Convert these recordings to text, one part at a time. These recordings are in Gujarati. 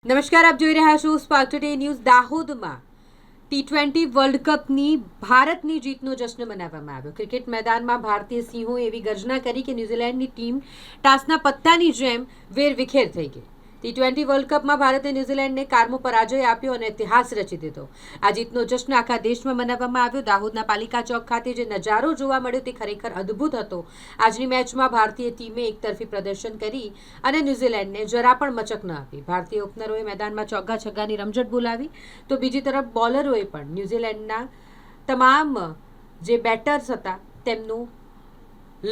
નમસ્કાર, આપ જોઈ રહ્યા છો સ્પાર્ક ટુડે ન્યૂઝ. દાહોદમાં T20 વર્લ્ડ કપની ભારતની જીતનો જશ્ન મનાવવામાં આવ્યો. ક્રિકેટ મેદાનમાં ભારતીય સિંહોએ એવી ગર્જના કરી કે ન્યૂઝીલેન્ડની ટીમ ટાસના પત્તાની જેમ વેરવિખેર થઈ ગઈ. T20 વર્લ્ડ કપમાં ભારતે ન્યૂઝીલેન્ડને કારમો પરાજય આપ્યો અને ઇતિહાસ રચી દીધો. આ જીતનો જશ્ન આખા દેશમાં મનાવવામાં આવ્યો. દાહોદના પાલિકા ચોક ખાતે જે નજારો જોવા મળ્યો તે ખરેખર અદ્ભુત હતો. આજની મેચમાં ભારતીય ટીમે એકતરફી પ્રદર્શન કરી અને ન્યૂઝીલેન્ડને જરા પણ મચક ન આપી. ભારતીય ઓપનરોએ મેદાનમાં ચોગ્ગા છગ્ગાની રમઝટ બોલાવી તો બીજી તરફ બોલરોએ પણ ન્યૂઝીલેન્ડના તમામ જે બેટર્સ હતા તેમનું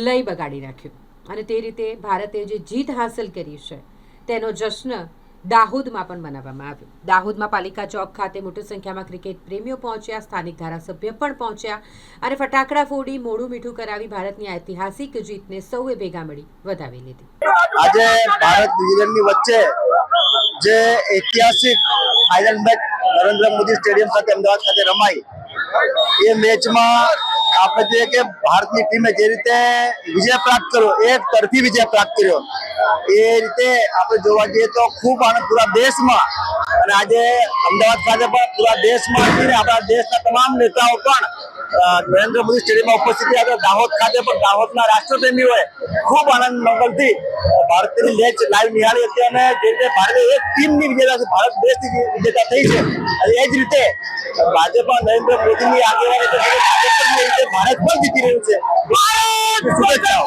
લય બગાડી નાખ્યું અને તે રીતે ભારતે જે જીત હાંસલ કરી છે તેનો જશ્ન દાહોદમાં પણ મનાવવામાં આવ્યો. દાહોદમાં પાલિકા ચોક ખાતે મોટી સંખ્યામાં ક્રિકેટ પ્રેમીઓ પહોંચ્યા, સ્થાનિક ધારાસભ્ય પણ પહોંચ્યા અને ફટાકડા ફોડી મોઢું મીઠું કરાવી ભારતની ઐતિહાસિક જીતને સૌએ ભેગા મળી વધાવી લીધી. આજે ભારત ન્યુઝીલેન્ડની વચ્ચે જે ઐતિહાસિક final match Narendra Modi stadium ખાતે અમદાવાદ ખાતે રમાઈ, એ મેચમાં આપણે જોઈએ કે ભારતની ટીમે જે રીતે વિજય પ્રાપ્ત કર્યો, એક તરફી વિજય પ્રાપ્ત કર્યો, એ રીતે આપણે જોવા જઈએ તો ખૂબ આનંદ પૂરા દેશમાં, અને આજે અમદાવાદ ખાતે પણ પૂરા દેશમાં આપણા દેશના તમામ નેતાઓ પણ નરેન્દ્ર મોદી સ્ટેડિયમમાં ઉપસ્થિત રહ્યા હતા. દાહોદ ખાતે પણ દાહોદના રાષ્ટ્રપ્રેમીઓએ ખૂબ આનંદ મંગલથી ભારતની મેચ લાઈવ નિહાળી હતી અને જે રીતે ભારતે એક ટીમની વિજેતા છે, ભારત દેશની વિજેતા થઈ છે, અને એ જ રીતે ભાજપા નરેન્દ્ર મોદીની આગેવાની ભારત પણ જીતી રહ્યું છે. શુભેચ્છાઓ.